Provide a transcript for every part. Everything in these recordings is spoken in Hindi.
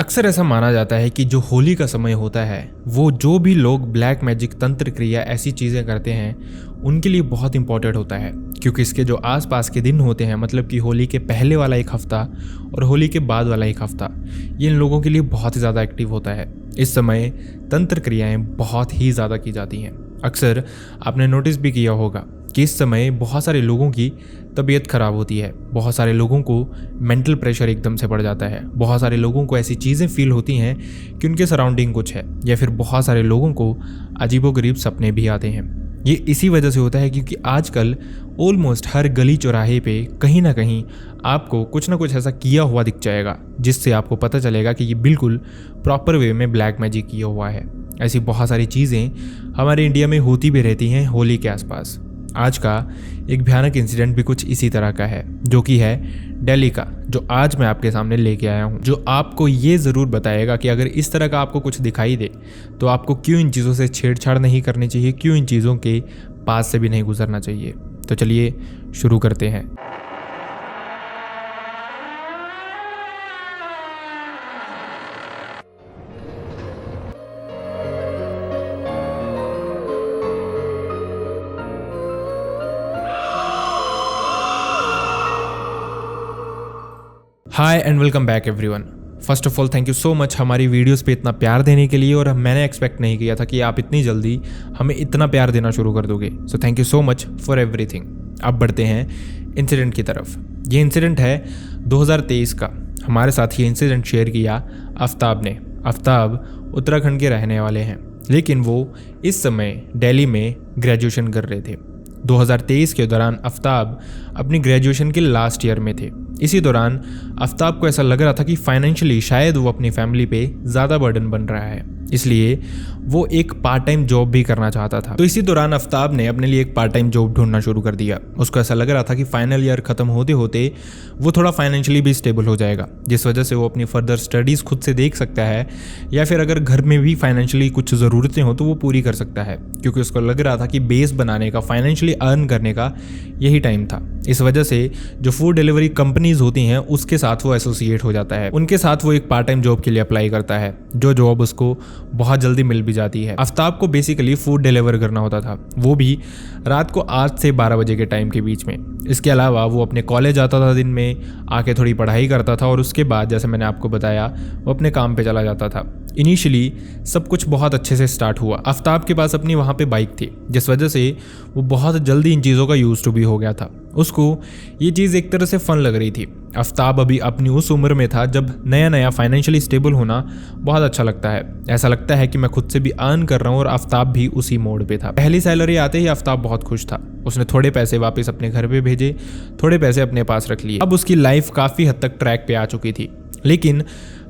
अक्सर ऐसा माना जाता है कि जो होली का समय होता है वो जो भी लोग ब्लैक मैजिक, तंत्र क्रिया ऐसी चीज़ें करते हैं उनके लिए बहुत इंपॉर्टेंट होता है, क्योंकि इसके जो आसपास के दिन होते हैं, मतलब कि होली के पहले वाला एक हफ्ता और होली के बाद वाला एक हफ्ता, ये इन लोगों के लिए बहुत ही ज़्यादा एक्टिव होता है। इस समय तंत्र क्रियाएँ बहुत ही ज़्यादा की जाती हैं। अक्सर आपने नोटिस भी किया होगा कि इस समय बहुत सारे लोगों की तबीयत ख़राब होती है, बहुत सारे लोगों को मेंटल प्रेशर एकदम से बढ़ जाता है, बहुत सारे लोगों को ऐसी चीज़ें फील होती हैं कि उनके सराउंडिंग कुछ है, या फिर बहुत सारे लोगों को अजीबोगरीब सपने भी आते हैं। ये इसी वजह से होता है क्योंकि आजकल ऑलमोस्ट हर गली चौराहे पे कहीं ना कहीं आपको कुछ ना कुछ ऐसा किया हुआ दिख जाएगा जिससे आपको पता चलेगा कि ये बिल्कुल प्रॉपर वे में ब्लैक मैजिक किया हुआ है। ऐसी बहुत सारी चीज़ें हमारे इंडिया में होती भी रहती हैं होली के आसपास। आज का एक भयानक इंसिडेंट भी कुछ इसी तरह का है, जो कि है दिल्ली का, जो आज मैं आपके सामने लेके आया हूँ, जो आपको ये ज़रूर बताएगा कि अगर इस तरह का आपको कुछ दिखाई दे तो आपको क्यों इन चीज़ों से छेड़छाड़ नहीं करनी चाहिए, क्यों इन चीज़ों के पास से भी नहीं गुजरना चाहिए। तो चलिए शुरू करते हैं। Hi and welcome back everyone. First of all thank you so much हमारी वीडियोस पे इतना प्यार देने के लिए, और मैंने एक्सपेक्ट नहीं किया था कि आप इतनी जल्दी हमें इतना प्यार देना शुरू कर दोगे। So thank you so much for everything. अब बढ़ते हैं इंसिडेंट की तरफ। ये इंसिडेंट है 2023 का। हमारे साथ ये इंसिडेंट शेयर किया आफ्ताब ने। आफ्ताब उत्तराखंड के रहने वाले हैं, लेकिन वो इस समय दिल्ली में ग्रेजुएशन कर रहे थे। 2023 के दौरान आफ्ताब अपनी ग्रेजुएशन के लास्ट ईयर में थे। इसी दौरान आफ्ताब को ऐसा लग रहा था कि फाइनेंशियली शायद वो अपनी फैमिली पे ज़्यादा बर्डन बन रहा है, इसलिए वो एक पार्ट टाइम जॉब भी करना चाहता था। तो इसी दौरान आफ्ताब ने अपने लिए एक पार्ट टाइम जॉब ढूंढना शुरू कर दिया। उसको ऐसा लग रहा था कि फाइनल ईयर ख़त्म होते होते वो थोड़ा फाइनेंशियली भी स्टेबल हो जाएगा, जिस वजह से वो अपनी फर्दर स्टडीज़ खुद से देख सकता है, या फिर अगर घर में भी फाइनेंशियली कुछ ज़रूरतें हो तो वो पूरी कर सकता है, क्योंकि उसको लग रहा था कि बेस बनाने का, फाइनेंशियली अर्न करने का यही टाइम था। इस वजह से जो फूड डिलीवरी कंपनीज होती हैं उसके साथ वो एसोसिएट हो जाता है, उनके साथ वो एक पार्ट टाइम जॉब के लिए अप्लाई करता है, जो जॉब उसको बहुत जल्दी मिल भी जाती है। आफ्ताब को बेसिकली फूड डिलीवर करना होता था, वो भी रात को 8 से 12 बजे के टाइम के बीच में। इसके अलावा वो अपने कॉलेज आता था, दिन में आके थोड़ी पढ़ाई करता था, और उसके बाद जैसे मैंने आपको बताया वो अपने काम पे चला जाता था। इनिशियली सब कुछ बहुत अच्छे से स्टार्ट हुआ। आफ्ताब के पास अपनी वहाँ पे बाइक थी, जिस वजह से वो बहुत जल्दी इन चीज़ों का यूज टू भी हो गया था। उसको ये चीज़ एक तरह से फन लग रही थी। आफ्ताब अभी अपनी उस उम्र में था जब नया नया फाइनेंशियली स्टेबल होना बहुत अच्छा लगता है। ऐसा लगता है कि मैं खुद से भी अर्न कर रहा हूँ, और आफ्ताब भी उसी मोड पे था। पहली सैलरी आते ही आफ्ताब बहुत खुश था। उसने थोड़े पैसे वापस अपने घर पे भेजे, थोड़े पैसे अपने पास रख लिए। अब उसकी लाइफ काफ़ी हद तक ट्रैक पे आ चुकी थी, लेकिन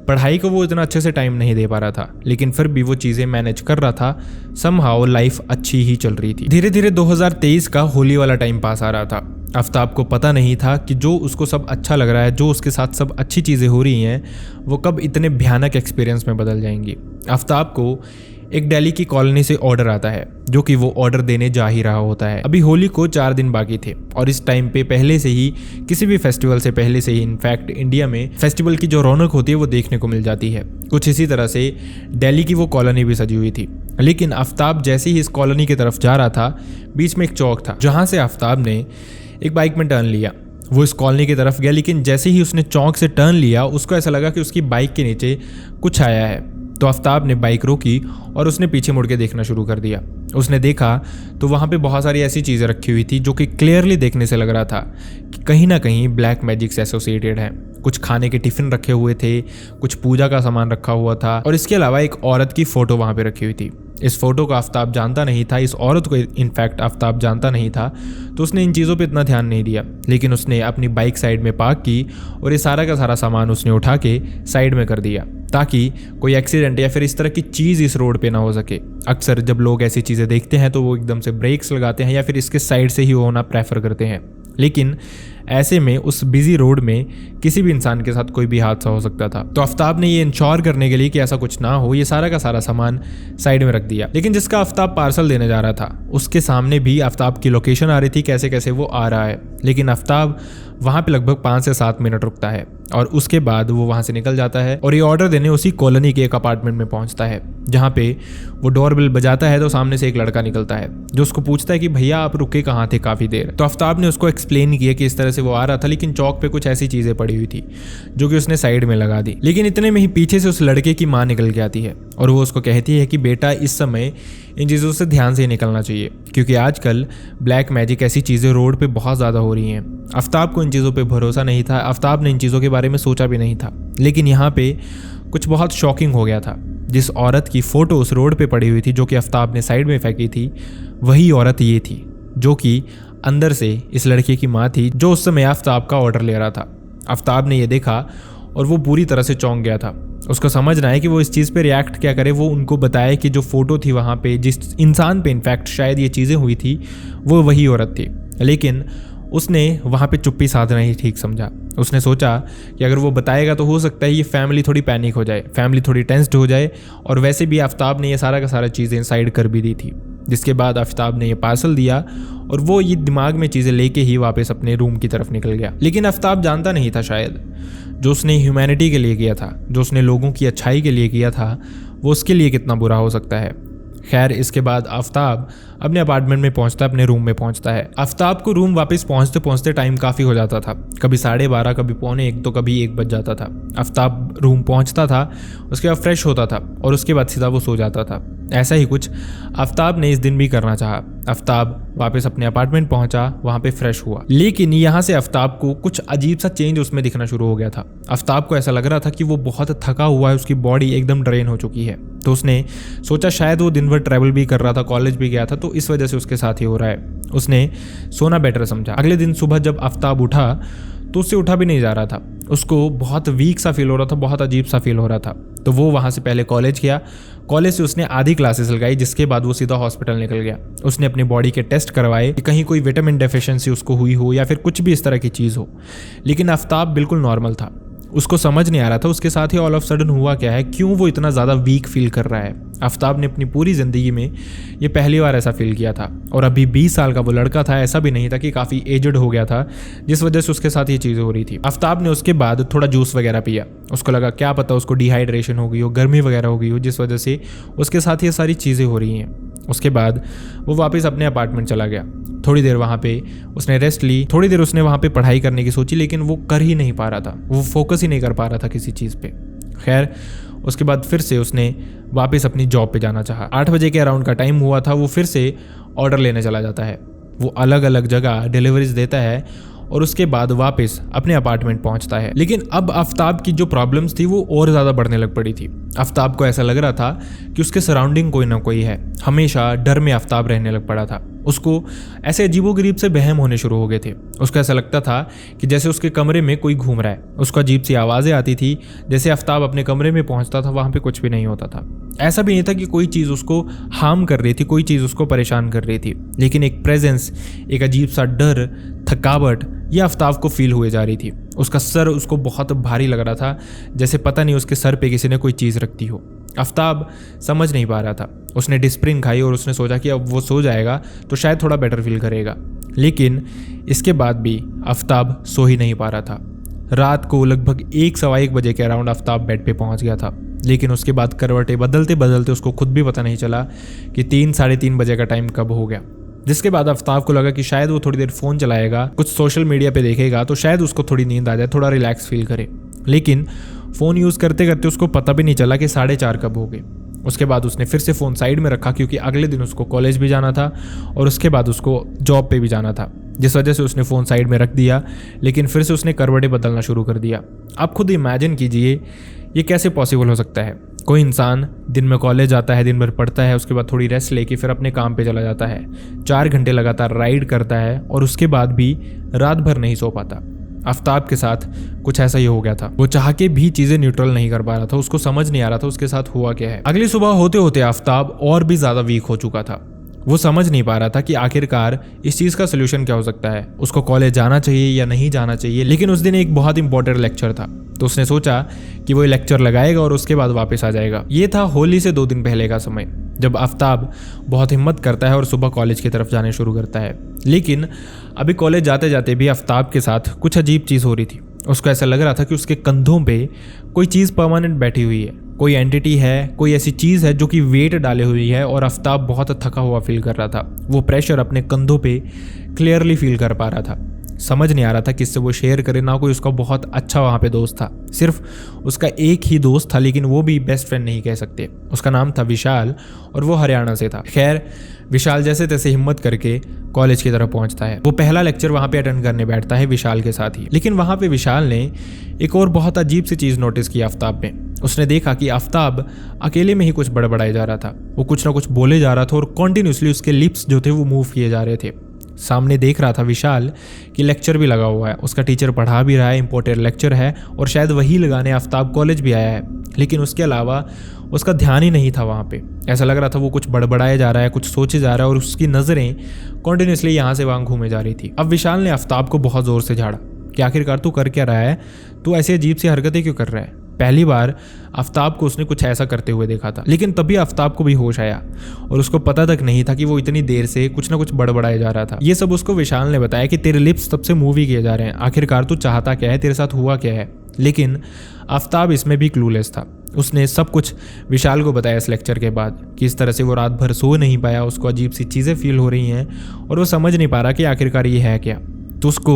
पढ़ाई को वो इतना अच्छे से टाइम नहीं दे पा रहा था, लेकिन फिर भी वो चीज़ें मैनेज कर रहा था। समहाउ लाइफ अच्छी ही चल रही थी। धीरे धीरे 2023 का होली वाला टाइम पास आ रहा था। आफ्ताब को पता नहीं था कि जो उसको सब अच्छा लग रहा है, जो उसके साथ सब अच्छी चीज़ें हो रही हैं, वो कब इतने भयानक एक्सपीरियंस में बदल जाएंगी। आफ्ताब को एक दिल्ली की कॉलोनी से ऑर्डर आता है, जो कि वो ऑर्डर देने जा ही रहा होता है। अभी होली को 4 दिन बाकी थे, और इस टाइम पे पहले से ही, किसी भी फेस्टिवल से पहले से ही, इनफैक्ट इंडिया में फेस्टिवल की जो रौनक होती है वो देखने को मिल जाती है। कुछ इसी तरह से दिल्ली की वो कॉलोनी भी सजी हुई थी। लेकिन आफ्ताब जैसे ही इस कॉलोनी की तरफ जा रहा था, बीच में एक चौक था, जहाँ से आफ्ताब ने एक बाइक में टर्न लिया। वो इस कॉलोनी की तरफ गया, लेकिन जैसे ही उसने चौक से टर्न लिया, उसको ऐसा लगा कि उसकी बाइक के नीचे कुछ आया है। तो आफ्ताब ने बाइक रोकी और उसने पीछे मुड़ के देखना शुरू कर दिया। उसने देखा तो वहाँ पे बहुत सारी ऐसी चीज़ें रखी हुई थी जो कि क्लियरली देखने से लग रहा था कि कहीं ना कहीं ब्लैक मैजिक से एसोसिएटेड है। कुछ खाने के टिफ़िन रखे हुए थे, कुछ पूजा का सामान रखा हुआ था, और इसके अलावा एक औरत की फ़ोटो वहाँ पे रखी हुई थी। इस फोटो को आफ्ताब जानता नहीं था, इस औरत को इनफैक्ट आफ्ताब जानता नहीं था, तो उसने इन चीज़ों पे इतना ध्यान नहीं दिया। लेकिन उसने अपनी बाइक साइड में पार्क की और ये सारा का सारा सामान उसने उठा के साइड में कर दिया, ताकि कोई एक्सीडेंट या फिर इस तरह की चीज़ इस रोड पे ना हो सके। अक्सर जब लोग ऐसी चीज़ें देखते हैं तो वो एकदम से ब्रेक्स लगाते हैं या फिर इसके साइड से ही होना प्रेफर करते हैं, लेकिन ऐसे में उस बिजी रोड में किसी भी इंसान के साथ कोई भी हादसा हो सकता था। तो आफ्ताब ने ये इंश्योर करने के लिए कि ऐसा कुछ ना हो, ये सारा का सारा सामान साइड में रख दिया। लेकिन जिसका आफ्ताब पार्सल देने जा रहा था उसके सामने भी आफ्ताब की लोकेशन आ रही थी, कैसे कैसे वो आ रहा है। लेकिन आफ्ताब वहाँ पे लगभग 5 से 7 मिनट रुकता है और उसके बाद वो वहाँ से निकल जाता है और ये ऑर्डर देने उसी कॉलोनी के एक अपार्टमेंट में पहुँचता है, जहाँ पे वो डोरबेल बजाता है तो सामने से एक लड़का निकलता है जो उसको पूछता है कि भैया आप रुके कहाँ थे काफ़ी देर। तो आफ्ताब ने उसको एक्सप्लेन किया कि इस तरह से वो आ रहा था, लेकिन चौक पे कुछ ऐसी चीज़ें पड़ी हुई थी जो कि उसने साइड में लगा दी। लेकिन इतने में ही पीछे से उस लड़के की माँ निकल के आती है और वो उसको कहती है कि बेटा इस समय इन चीज़ों से ध्यान से निकलना चाहिए, क्योंकि आजकल ब्लैक मैजिक ऐसी चीज़ें रोड पे बहुत ज़्यादा हो रही हैं। आफ्ताब को इन चीज़ों पे भरोसा नहीं था, आफ्ताब ने इन चीज़ों के बारे में सोचा भी नहीं था। लेकिन यहाँ पे कुछ बहुत शॉकिंग हो गया था। जिस औरत की फ़ोटो उस रोड पे पड़ी हुई थी जो कि आफ्ताब ने साइड में फेंकी थी, वही औरत ये थी जो कि अंदर से इस लड़के की माँ थी जो उस समय आफ्ताब का ऑर्डर ले रहा था। आफ्ताब ने ये देखा और वो पूरी तरह से चौंक गया था। उसको समझना है कि वो इस चीज़ पे रिएक्ट क्या करे। वो उनको बताए कि जो फ़ोटो थी वहाँ पे, जिस इंसान पे इनफैक्ट शायद ये चीज़ें हुई थी, वो वही औरत थी। लेकिन उसने वहाँ पे चुप्पी साधना ही ठीक समझा। उसने सोचा कि अगर वो बताएगा तो हो सकता है ये फैमिली थोड़ी पैनिक हो जाए, फैमिली थोड़ी टेंस्ड हो जाए। और वैसे भी आफ्ताब ने ये सारा का सारा चीज़ें साइड कर भी दी थी। जिसके बाद आफ्ताब ने ये पार्सल दिया और वो ये दिमाग में चीज़ें लेके ही वापस अपने रूम की तरफ निकल गया। लेकिन आफ्ताब जानता नहीं था शायद जो उसने ह्यूमैनिटी के लिए किया था, जो उसने लोगों की अच्छाई के लिए किया था, वो उसके लिए कितना बुरा हो सकता है। खैर, इसके बाद आफ्ताब अपने अपार्टमेंट में पहुंचता है, अपने रूम में पहुंचता है। आफ्ताब को रूम वापस पहुंचते पहुंचते टाइम काफ़ी हो जाता था, कभी 12:30, कभी 12:45, तो कभी 1 बज जाता था। आफ्ताब रूम पहुंचता था, उसके बाद फ्रेश होता था और उसके बाद सीधा वो सो जाता था। ऐसा ही कुछ आफ्ताब ने इस दिन भी करना चाहा। आफ्ताब वापस अपने अपार्टमेंट पहुंचा, वहाँ पे फ्रेश हुआ। लेकिन यहाँ से आफ्ताब को कुछ अजीब सा चेंज उसमें दिखना शुरू हो गया था। आफ्ताब को ऐसा लग रहा था कि वो बहुत थका हुआ है, उसकी बॉडी एकदम ड्रेन हो चुकी है। तो उसने सोचा शायद वो दिन भर ट्रैवल भी कर रहा था, कॉलेज भी गया था, तो इस वजह से उसके साथ ही हो रहा है। उसने सोना बेटर समझा। अगले दिन सुबह जब आफ्ताब उठा तो उससे उठा भी नहीं जा रहा था। उसको बहुत वीक सा फील हो रहा था, बहुत अजीब सा फील हो रहा था। तो वो वहाँ से पहले कॉलेज गया, कॉलेज से उसने आधी क्लासेस लगाई, जिसके बाद वो सीधा हॉस्पिटल निकल गया। उसने अपनी बॉडी के टेस्ट करवाए कि कहीं कोई विटामिन डेफिशिएंसी उसको हुई हो या फिर कुछ भी इस तरह की चीज़ हो। लेकिन आफ्ताब बिल्कुल नॉर्मल था। उसको समझ नहीं आ रहा था उसके साथ ही ऑल ऑफ सडन हुआ क्या है, क्यों वो इतना ज़्यादा वीक फील कर रहा है। आफ्ताब ने अपनी पूरी ज़िंदगी में ये पहली बार ऐसा फील किया था। और अभी 20 साल का वो लड़का था, ऐसा भी नहीं था कि काफ़ी एजड हो गया था, जिस वजह से उसके साथ ये चीज़ें हो रही थी। आफ्ताब ने उसके बाद थोड़ा जूस वगैरह पिया। उसको लगा क्या पता उसको डिहाइड्रेशन हो गई हो, गर्मी वगैरह हो गई हो, जिस वजह से उसके साथ ये सारी चीज़ें हो रही हैं। उसके बाद वो वापस अपने अपार्टमेंट चला गया। थोड़ी देर वहाँ पे उसने रेस्ट ली, थोड़ी देर उसने वहाँ पे पढ़ाई करने की सोची, लेकिन वो कर ही नहीं पा रहा था, वो फोकस ही नहीं कर पा रहा था किसी चीज़ पे। खैर, उसके बाद फिर से उसने वापस अपनी जॉब पे जाना चाहा। 8 बजे के अराउंड का टाइम हुआ था। वो फिर से ऑर्डर लेने चला जाता है। वो अलग अलग जगह डिलीवरीज देता है और उसके बाद वापस अपने अपार्टमेंट पहुंचता है। लेकिन अब आफ्ताब की जो प्रॉब्लम्स थी वो और ज़्यादा बढ़ने लग पड़ी थी। आफ्ताब को ऐसा लग रहा था कि उसके सराउंडिंग कोई ना कोई है। हमेशा डर में आफ्ताब रहने लग पड़ा था। उसको ऐसे अजीबोगरीब से वहम होने शुरू हो गए थे। उसको ऐसा लगता था कि जैसे उसके कमरे में कोई घूम रहा है। उसको अजीब सी आवाज़ें आती थी। जैसे आफ्ताब अपने कमरे में पहुंचता था वहाँ पे कुछ भी नहीं होता था। ऐसा भी नहीं था कि कोई चीज़ उसको हार्म कर रही थी, कोई चीज़ उसको परेशान कर रही थी, लेकिन एक प्रेजेंस, एक अजीब सा डर, थकावट, ये आफ्ताब को फील हुए जा रही थी। उसका सर उसको बहुत भारी लग रहा था, जैसे पता नहीं उसके सर पे किसी ने कोई चीज़ रखती हो। आफ्ताब समझ नहीं पा रहा था। उसने डिस्प्रिन खाई और उसने सोचा कि अब वो सो जाएगा तो शायद थोड़ा बेटर फील करेगा। लेकिन इसके बाद भी आफ्ताब सो ही नहीं पा रहा था। रात को लगभग 1-1:15 बजे के अराउंड आफ्ताब बेड पे पहुंच गया था। लेकिन उसके बाद करवटें बदलते बदलते उसको खुद भी पता नहीं चला कि 3-3:30 बजे का टाइम कब हो गया। जिसके बाद आफ्ताब को लगा कि शायद वो थोड़ी देर फ़ोन चलाएगा, कुछ सोशल मीडिया पे देखेगा तो शायद उसको थोड़ी नींद आ जाए, थोड़ा रिलैक्स फील करे। लेकिन फ़ोन यूज़ करते करते उसको पता भी नहीं चला कि 4:30 कब हो गए। उसके बाद उसने फिर से फ़ोन साइड में रखा, क्योंकि अगले दिन उसको कॉलेज भी जाना था और उसके बाद उसको जॉब पे भी जाना था, जिस वजह से उसने फ़ोन साइड में रख दिया। लेकिन फिर से उसने करवटें बदलना शुरू कर दिया। आप खुद इमेजिन कीजिए ये कैसे पॉसिबल हो सकता है। कोई इंसान दिन में कॉलेज जाता है, दिन भर पढ़ता है, उसके बाद थोड़ी रेस्ट लेके फिर अपने काम पे चला जाता है, 4 घंटे लगातार राइड करता है और उसके बाद भी रात भर नहीं सो पाता। आफ्ताब के साथ कुछ ऐसा ही हो गया था। वो चाह के भी चीज़ें न्यूट्रल नहीं कर पा रहा था। उसको समझ नहीं आ रहा था उसके साथ हुआ क्या है। अगली सुबह होते होते आफ्ताब और भी ज़्यादा वीक हो चुका था। वो समझ नहीं पा रहा था कि आखिरकार इस चीज़ का सोल्यूशन क्या हो सकता है, उसको कॉलेज जाना चाहिए या नहीं जाना चाहिए। लेकिन उस दिन एक बहुत इंपॉर्टेंट लेक्चर था, तो उसने सोचा कि वो लेक्चर लगाएगा और उसके बाद वापस आ जाएगा। ये था होली से 2 दिन पहले का समय, जब आफ्ताब बहुत हिम्मत करता है और सुबह कॉलेज की तरफ जाने शुरू करता है। लेकिन अभी कॉलेज जाते जाते भी आफ्ताब के साथ कुछ अजीब चीज़ हो रही थी। उसको ऐसा लग रहा था कि उसके कंधों पे कोई चीज़ परमानेंट बैठी हुई है, कोई एंटिटी है, कोई ऐसी चीज़ है जो कि वेट डाले हुई है। और आफ्ताब बहुत थका हुआ फील कर रहा था। वो प्रेशर अपने कंधों पे क्लियरली फील कर पा रहा था। समझ नहीं आ रहा था किससे वो शेयर करे, ना कोई उसका बहुत अच्छा वहाँ पे दोस्त था। सिर्फ उसका एक ही दोस्त था, लेकिन वो भी बेस्ट फ्रेंड नहीं कह सकते। उसका नाम था विशाल और वो हरियाणा से था। खैर, विशाल जैसे तैसे हिम्मत करके कॉलेज की तरफ पहुंचता है। वो पहला लेक्चर वहाँ पे अटेंड करने बैठता है विशाल के साथ ही। लेकिन वहाँ पे विशाल ने एक और बहुत अजीब सी चीज़ नोटिस की आफ्ताब में। उसने देखा कि आफ्ताब अकेले में ही कुछ बड़बड़ाए जा रहा था। वो कुछ ना कुछ बोले जा रहा था और कॉन्टिन्यूसली उसके लिप्स जो थे वो मूव किए जा रहे थे। सामने देख रहा था विशाल कि लेक्चर भी लगा हुआ है, उसका टीचर पढ़ा भी रहा है, इंपॉर्टेंट लेक्चर है और शायद वही लगाने आफ्ताब कॉलेज भी आया है। लेकिन उसके अलावा उसका ध्यान ही नहीं था वहाँ पे। ऐसा लग रहा था वो कुछ बड़बड़ाए जा रहा है, कुछ सोचे जा रहा है और उसकी नज़रें कॉन्टिन्यूसली यहाँ से वहाँ घूमे जा रही थी। अब विशाल ने आफ्ताब को बहुत ज़ोर से झाड़ा कि आखिरकार तू कर क्या रहा है, तू ऐसी अजीब सी हरकतें क्यों कर रहा है। पहली बार आफ्ताब को उसने कुछ ऐसा करते हुए देखा था। लेकिन तभी आफ्ताब को भी होश आया और उसको पता तक नहीं था कि वो इतनी देर से कुछ ना कुछ बड़बड़ाए जा रहा था। ये सब उसको विशाल ने बताया कि तेरे लिप्स तब से मूव ही किए जा रहे हैं, आखिरकार तू चाहता क्या है, तेरे साथ हुआ क्या है। लेकिन आफ्ताब इसमें भी क्लूलेस था। उसने सब कुछ विशाल को बताया इस लेक्चर के बाद कि इस तरह से वो रात भर सो नहीं पाया, उसको अजीब सी चीज़ें फील हो रही हैं और वो समझ नहीं पा रहा कि आखिरकार ये है क्या। तो उसको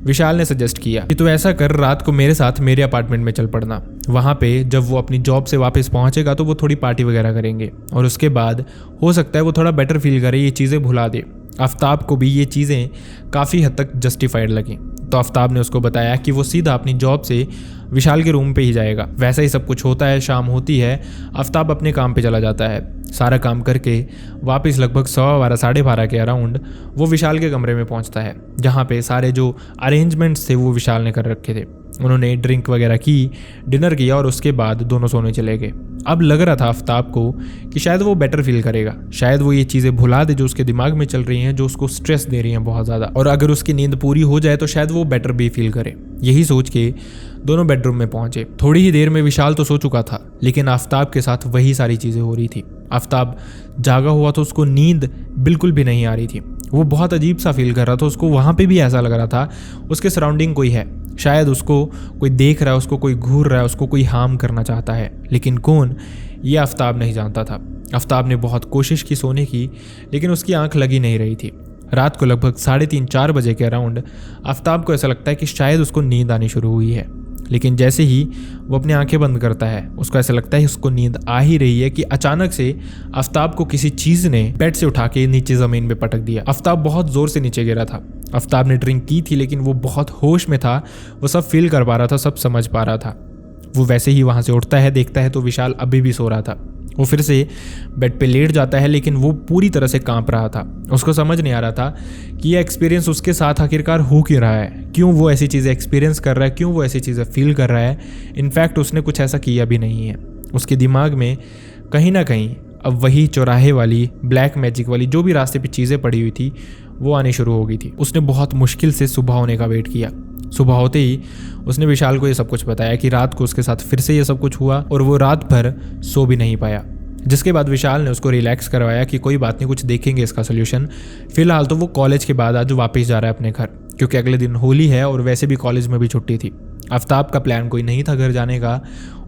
विशाल ने सजेस्ट किया कि तू ऐसा कर, रात को मेरे साथ मेरे अपार्टमेंट में चल पड़ना। वहाँ पे जब वो अपनी जॉब से वापस पहुँचेगा तो वो थोड़ी पार्टी वगैरह करेंगे और उसके बाद हो सकता है वो थोड़ा बेटर फील करे, ये चीज़ें भुला दे। आफ्ताब को भी ये चीज़ें काफ़ी हद तक जस्टिफाइड लगी। तो आफ्ताब ने उसको बताया कि वो सीधा अपनी जॉब से विशाल के रूम पे ही जाएगा। वैसा ही सब कुछ होता है, शाम होती है, आफ्ताब अपने काम पे चला जाता है। सारा काम करके वापस लगभग 12:15 12:30 के अराउंड वो विशाल के कमरे में पहुंचता है, जहां पे सारे जो अरेंजमेंट्स थे वो विशाल ने कर रखे थे। उन्होंने ड्रिंक वगैरह की, डिनर किया और उसके बाद दोनों सोने चले गए। अब लग रहा था आफ्ताब को कि शायद वो बेटर फील करेगा, शायद वो ये चीज़ें भुला दे जो उसके दिमाग में चल रही हैं, जो उसको स्ट्रेस दे रही हैं बहुत ज़्यादा, और अगर उसकी नींद पूरी हो जाए तो शायद वो बेटर भी फील करे। यही सोच के दोनों बेडरूम में पहुंचे। थोड़ी ही देर में विशाल तो सो चुका था, लेकिन आफ्ताब के साथ वही सारी चीज़ें हो रही थी। आफ्ताब जागा हुआ तो उसको नींद बिल्कुल भी नहीं आ रही थी। वो बहुत अजीब सा फील कर रहा था। उसको वहाँ पे भी ऐसा लग रहा था उसके सराउंडिंग कोई है, शायद उसको कोई देख रहा है, उसको कोई घूर रहा है, उसको कोई हार्म करना चाहता है। लेकिन कौन, ये आफ्ताब नहीं जानता था। आफ्ताब ने बहुत कोशिश की सोने की, लेकिन उसकी आंख लगी नहीं रही थी। रात को लगभग 3:30 4 बजे के अराउंड आफ्ताब को ऐसा लगता है कि शायद उसको नींद आनी शुरू हुई है। लेकिन जैसे ही वो अपनी आंखें बंद करता है, उसको ऐसा लगता है उसको नींद आ ही रही है कि अचानक से आफ्ताब को किसी चीज़ ने बेड से उठा के नीचे ज़मीन पे पटक दिया। आफ्ताब बहुत ज़ोर से नीचे गिरा था। आफ्ताब ने ड्रिंक की थी, लेकिन वो बहुत होश में था, वो सब फील कर पा रहा था, सब समझ पा रहा था। वो वैसे ही वहाँ से उठता है, देखता है तो विशाल अभी भी सो रहा था। वो फिर से बेड पे लेट जाता है, लेकिन वो पूरी तरह से कांप रहा था। उसको समझ नहीं आ रहा था कि यह एक्सपीरियंस उसके साथ आखिरकार हो क्यों रहा है, क्यों वो ऐसी चीज़ें एक्सपीरियंस कर रहा है, क्यों वो ऐसी चीज़ें फील कर रहा है। इनफैक्ट उसने कुछ ऐसा किया भी नहीं है। उसके दिमाग में कहीं ना कहीं अब वही चौराहे वाली, ब्लैक मैजिक वाली जो भी रास्ते पे चीज़ें पड़ी हुई थी वो आनी शुरू हो गई थी। उसने बहुत मुश्किल से सुबह होने का वेट किया। सुबह होते ही उसने विशाल को ये सब कुछ बताया कि रात को उसके साथ फिर से ये सब कुछ हुआ और वो रात भर सो भी नहीं पाया। जिसके बाद विशाल ने उसको रिलैक्स करवाया कि कोई बात नहीं, कुछ देखेंगे इसका सोल्यूशन। फिलहाल तो वो कॉलेज के बाद आज वापस जा रहा है अपने घर, क्योंकि अगले दिन होली है और वैसे भी कॉलेज में भी छुट्टी थी। आफ्ताब का प्लान कोई नहीं था घर जाने का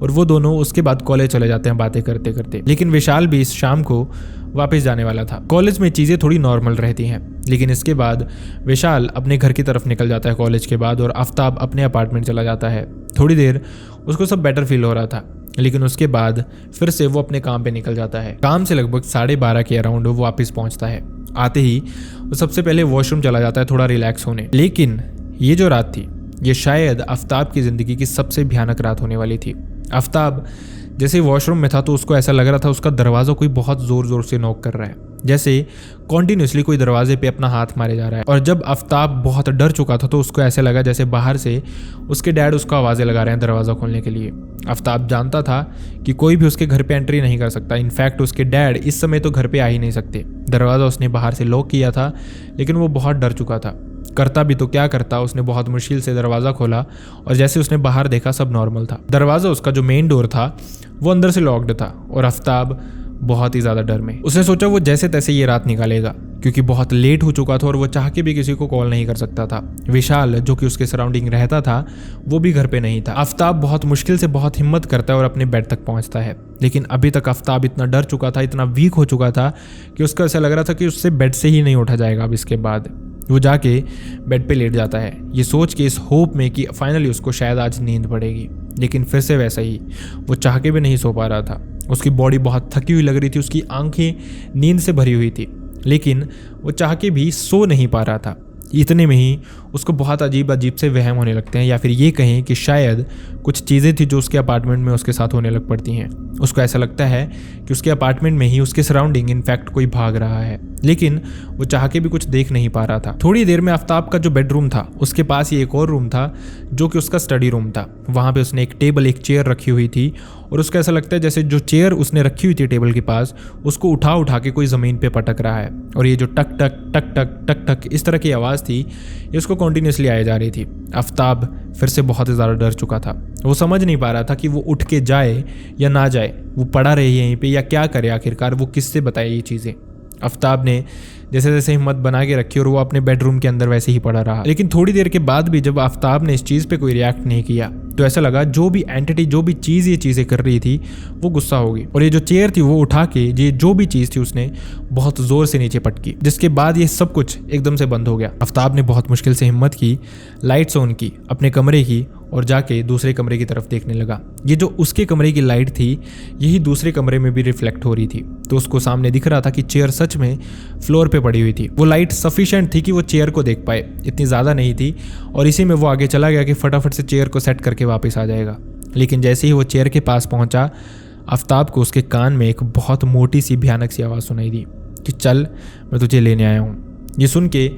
और वो दोनों उसके बाद कॉलेज चले जाते हैं बातें करते करते। लेकिन विशाल भी इस शाम को वापस जाने वाला था। कॉलेज में चीज़ें थोड़ी नॉर्मल रहती हैं, लेकिन इसके बाद विशाल अपने घर की तरफ निकल जाता है कॉलेज के बाद और आफ्ताब अपने अपार्टमेंट चला जाता है। थोड़ी देर उसको सब बेटर फील हो रहा था, लेकिन उसके बाद फिर से वो अपने काम पे निकल जाता है। काम से लगभग 12:30 के अराउंड वो वापस पहुंचता है। आते ही वो सबसे पहले वॉशरूम चला जाता है थोड़ा रिलैक्स होने। लेकिन ये जो रात थी, ये शायद आफ्ताब की ज़िंदगी की सबसे भयानक रात होने वाली थी। आफ्ताब जैसे वॉशरूम में था तो उसको ऐसा लग रहा था उसका दरवाज़ा कोई बहुत ज़ोर से नॉक कर रहा है, जैसे कॉन्टिन्यूसली कोई दरवाजे पे अपना हाथ मारे जा रहा है। और जब आफ्ताब बहुत डर चुका था तो उसको ऐसे लगा जैसे बाहर से उसके डैड उसको आवाज़ें लगा रहे हैं दरवाज़ा खोलने के लिए। आफ्ताब जानता था कि कोई भी उसके घर पे एंट्री नहीं कर सकता। इनफैक्ट उसके डैड इस समय तो घर पे आ ही नहीं सकते। दरवाज़ा उसने बाहर से लॉक किया था, लेकिन वो बहुत डर चुका था। करता भी तो क्या करता, उसने बहुत मुश्किल से दरवाज़ा खोला और जैसे उसने बाहर देखा सब नॉर्मल था। दरवाज़ा उसका जो मेन डोर था वो अंदर से लॉक्ड था और आफ्ताब बहुत ही ज़्यादा डर में। उसने सोचा वो जैसे तैसे ये रात निकालेगा, क्योंकि बहुत लेट हो चुका था और वो चाह के भी किसी को कॉल नहीं कर सकता था। विशाल जो कि उसके सराउंडिंग रहता था वो भी घर पे नहीं था। आफ्ताब बहुत मुश्किल से बहुत हिम्मत करता है और अपने बेड तक पहुंचता है, लेकिन अभी तक आफ्ताब इतना डर चुका था, इतना वीक हो चुका था कि उसको ऐसा लग रहा था कि उससे बेड से ही नहीं उठा जाएगा। अब इसके बाद वो जाके बेड पे लेट जाता है, ये सोच के, इस होप में कि फाइनली उसको शायद आज नींद पड़ेगी। लेकिन फिर से वैसा ही, वो चाह के भी नहीं सो पा रहा था। उसकी बॉडी बहुत थकी हुई लग रही थी, उसकी आंखें नींद से भरी हुई थी, लेकिन वो चाह के भी सो नहीं पा रहा था। इतने में ही उसको बहुत अजीब अजीब से वहम होने लगते हैं, या फिर ये कहें कि शायद कुछ चीज़ें थी जो उसके अपार्टमेंट में उसके साथ होने लग पड़ती हैं। उसको ऐसा लगता है कि उसके अपार्टमेंट में ही उसके सराउंडिंग इनफैक्ट कोई भाग रहा है, लेकिन वो चाह के भी कुछ देख नहीं पा रहा था। थोड़ी देर में आफ्ताब का जो बेडरूम था उसके पास ही एक और रूम था जो कि उसका स्टडी रूम था। वहाँ पे उसने एक टेबल, एक चेयर रखी हुई थी और उसको ऐसा लगता है जैसे जो चेयर उसने रखी हुई थी टेबल के पास, उसको उठा उठा के कोई ज़मीन पे पटक रहा है। और ये जो टक टक टक टक टक टक इस तरह की आवाज़ थी, ये उसको कॉन्टीन्यूसली आए जा रही थी। आफ्ताब फिर से बहुत ज़्यादा डर चुका था। वो समझ नहीं पा रहा था कि वो उठ के जाए या ना जाए, वो पड़ा रहे यहीं पे या क्या करे आखिरकार, वो किससे बताए ये चीज़ें। आफ्ताब ने जैसे जैसे हिम्मत बना के रखी और वो अपने बेडरूम के अंदर वैसे ही पड़ा रहा। लेकिन थोड़ी देर के बाद भी जब आफ्ताब ने इस चीज़ पे कोई रिएक्ट नहीं किया तो ऐसा लगा जो भी एंटिटी, जो भी चीज़ ये चीज़ें कर रही थी वो गुस्सा होगी, और ये जो चेयर थी वो उठा के ये जो भी चीज़ थी उसने बहुत ज़ोर से नीचे पटकी, जिसके बाद ये सब कुछ एकदम से बंद हो गया। आफ्ताब ने बहुत मुश्किल से हिम्मत की, लाइट्स ऑन की अपने कमरे की और जाके दूसरे कमरे की तरफ देखने लगा। ये जो उसके कमरे की लाइट थी यही दूसरे कमरे में भी रिफ्लेक्ट हो रही थी, तो उसको सामने दिख रहा था कि चेयर सच में फ्लोर पे पड़ी हुई थी। वो लाइट सफिशिएंट थी कि वो चेयर को देख पाए, इतनी ज़्यादा नहीं थी, और इसी में वो आगे चला गया कि फटाफट से चेयर को सेट करके वापस आ जाएगा। लेकिन जैसे ही वो चेयर के पास पहुंचा, आफ्ताब को उसके कान में एक बहुत मोटी सी भयानक सी आवाज़ सुनाई दी कि चल मैं तुझे लेने आया हूँ। ये सुन के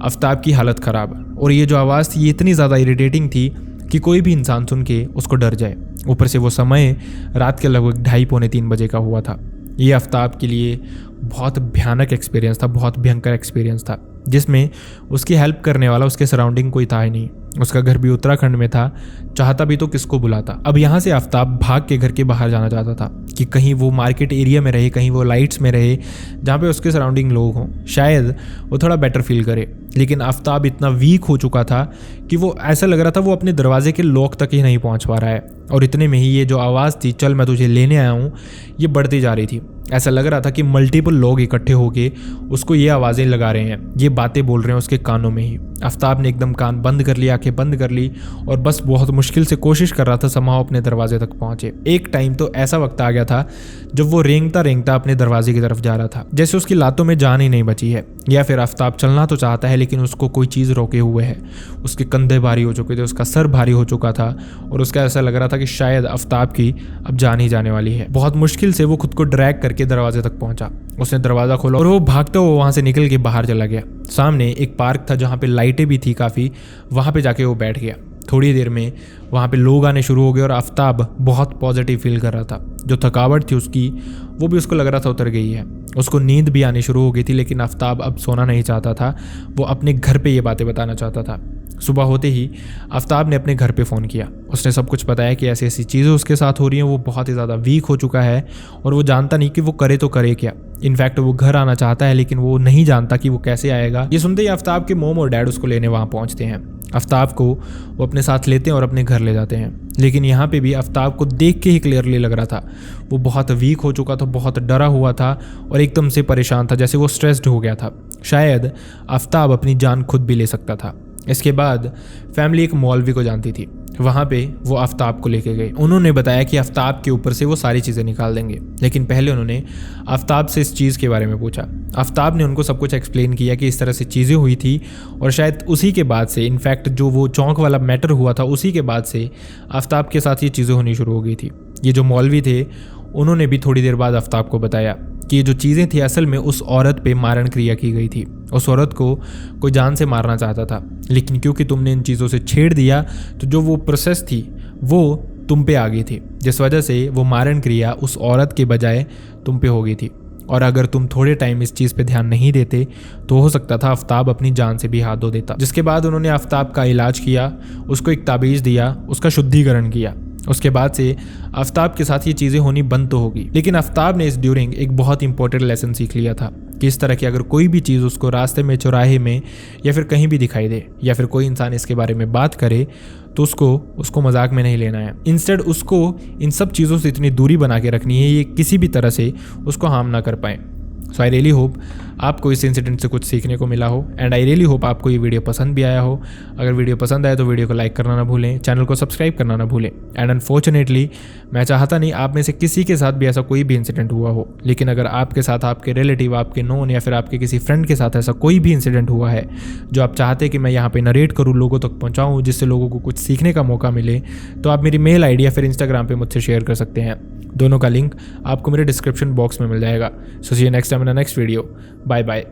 आफ्ताब की हालत ख़राब, और ये जो आवाज़ थी ये इतनी ज़्यादा इरिटेटिंग थी कि कोई भी इंसान सुन के उसको डर जाए। ऊपर से वो समय रात के लगभग 2:30-3 बजे का हुआ था। ये आफ्ताब के लिए बहुत भयानक एक्सपीरियंस था, बहुत भयंकर एक्सपीरियंस था, जिसमें उसकी हेल्प करने वाला उसके सराउंडिंग कोई था ही नहीं। उसका घर भी उत्तराखंड में था, चाहता भी तो किसको बुलाता। अब यहाँ से आफ्ताब भाग के घर के बाहर जाना चाहता था कि कहीं वो मार्केट एरिया में रहे, कहीं वो लाइट्स में रहे जहाँ पे उसके सराउंडिंग लोग हों, शायद वो थोड़ा बेटर फील करे। लेकिन आफ्ताब इतना वीक हो चुका था कि वो ऐसा लग रहा था वो अपने दरवाजे के लॉक तक ही नहीं पहुँच पा रहा है। और इतने में ही ये जो आवाज़ थी चल मैं तुझे लेने आया हूँ, ये बढ़ती जा रही थी। ऐसा लग रहा था कि मल्टीपल लोग इकट्ठे होके उसको ये आवाज़ें लगा रहे हैं, ये बातें बोल रहे हैं उसके कानों में ही। आफ्ताब ने एकदम कान बंद कर लिया, आंखें बंद कर ली और बस बहुत मुश्किल से कोशिश कर रहा था समाओ अपने दरवाजे तक पहुंचे। एक टाइम तो ऐसा वक्त आ गया था जब वो रेंगता रेंगता अपने दरवाजे की तरफ जा रहा था, जैसे उसकी लातों में जान ही नहीं बची है, या फिर आफ्ताब चलना तो चाहता है लेकिन उसको कोई चीज़ रोके हुए है। उसके कंधे भारी हो चुके थे, उसका सर भारी हो चुका था और उसका ऐसा लग रहा था कि शायद आफ्ताब की अब जान ही जाने वाली है। बहुत मुश्किल से वो खुद को ड्रैग करके दरवाजे तक पहुंचा। उसने दरवाज़ा खोला और वो भागता हुआ वहाँ से निकल के बाहर चला गया। सामने एक पार्क था जहाँ पे लाइटें भी थी काफ़ी, वहाँ पे जाके वो बैठ गया। थोड़ी देर में वहाँ पे लोग आने शुरू हो गए और आफ्ताब बहुत पॉजिटिव फील कर रहा था। जो थकावट थी उसकी वो भी उसको लग रहा था उतर गई है। उसको नींद भी आनी शुरू हो गई थी, लेकिन आफ्ताब अब सोना नहीं चाहता था, वो अपने घर पे ये बातें बताना चाहता था। सुबह होते ही आफ्ताब ने अपने घर पे फ़ोन किया। उसने सब कुछ बताया कि ऐसी ऐसी चीज़ें उसके साथ हो रही हैं, वो बहुत ही ज़्यादा वीक हो चुका है और वो जानता नहीं कि वो करे तो करे क्या। इनफैक्ट वो घर आना चाहता है लेकिन वो नहीं जानता कि वो कैसे आएगा। ये सुनते ही आफ्ताब के मोम और डैड उसको लेने वहाँ पहुँचते हैं। आफ्ताब को वो अपने साथ लेते हैं और अपने घर ले जाते हैं। लेकिन यहाँ पे भी आफ्ताब को देख के ही क्लियरली लग रहा था वो बहुत वीक हो चुका था, बहुत डरा हुआ था और एकदम से परेशान था, जैसे वो स्ट्रेस्ड हो गया था। शायद आफ्ताब अपनी जान खुद भी ले सकता था। इसके बाद फैमिली एक मौलवी को जानती थी, वहाँ पे वो आफ्ताब को लेके गए। उन्होंने बताया कि आफ्ताब के ऊपर से वो सारी चीज़ें निकाल देंगे, लेकिन पहले उन्होंने आफ्ताब से इस चीज़ के बारे में पूछा। आफ्ताब ने उनको सब कुछ एक्सप्लेन किया कि इस तरह से चीज़ें हुई थी और शायद उसी के बाद से, इनफैक्ट जो वो चौंक वाला मैटर हुआ था उसी के बाद से आफ्ताब के साथ ये चीज़ें होनी शुरू हो गई थी। ये जो मौलवी थे उन्होंने भी थोड़ी देर बाद आफ्ताब को बताया कि ये जो चीज़ें थी असल में उस औरत पे मारण क्रिया की गई थी। उस औरत को कोई जान से मारना चाहता था, लेकिन क्योंकि तुमने इन चीज़ों से छेड़ दिया तो जो वो प्रोसेस थी वो तुम पे आ गई थी, जिस वजह से वो मारण क्रिया उस औरत के बजाय तुम पे हो गई थी। और अगर तुम थोड़े टाइम इस चीज़ पे ध्यान नहीं देते तो हो सकता था आफ्ताब अपनी जान से भी हाथ धो देता। जिसके बाद उन्होंने आफ्ताब का इलाज किया, उसको एक ताबीज़ दिया, उसका शुद्धिकरण किया। उसके बाद से आफ्ताब के साथ ये चीज़ें होनी बंद तो होगी, लेकिन आफ्ताब ने इस ड्यूरिंग एक बहुत इंपॉर्टेंट लेसन सीख लिया था कि इस तरह की अगर कोई भी चीज़ उसको रास्ते में, चौराहे में या फिर कहीं भी दिखाई दे या फिर कोई इंसान इसके बारे में बात करे तो उसको मजाक में नहीं लेना है। इंस्टेड उसको इन सब चीज़ों से इतनी दूरी बना के रखनी है ये किसी भी तरह से उसको हार्म ना कर पाए। सो आई रियली होप आपको इस इंसिडेंट से कुछ सीखने को मिला हो एंड आई रियली होप आपको ये वीडियो पसंद भी आया हो। अगर वीडियो पसंद आया तो वीडियो को लाइक करना ना भूलें, चैनल को सब्सक्राइब करना ना भूलें। एंड अनफॉर्चुनेटली मैं चाहता नहीं आप में से किसी के साथ भी ऐसा कोई भी इंसिडेंट हुआ हो, लेकिन अगर आपके साथ, आपके रिलेटिव, आपके नोन या फिर आपके किसी फ्रेंड के साथ ऐसा कोई भी इंसिडेंट हुआ है जो आप चाहते कि मैं यहाँ पे नरेट करूँ, लोगों तक पहुँचाऊँ, जिससे लोगों को कुछ सीखने का मौका मिले, तो आप मेरी मेल आईडी या फिर इंस्टाग्राम पे मुझसे शेयर कर सकते हैं। दोनों का लिंक आपको मेरे डिस्क्रिप्शन बॉक्स में मिल जाएगा। So see you next time in the next video. Bye bye.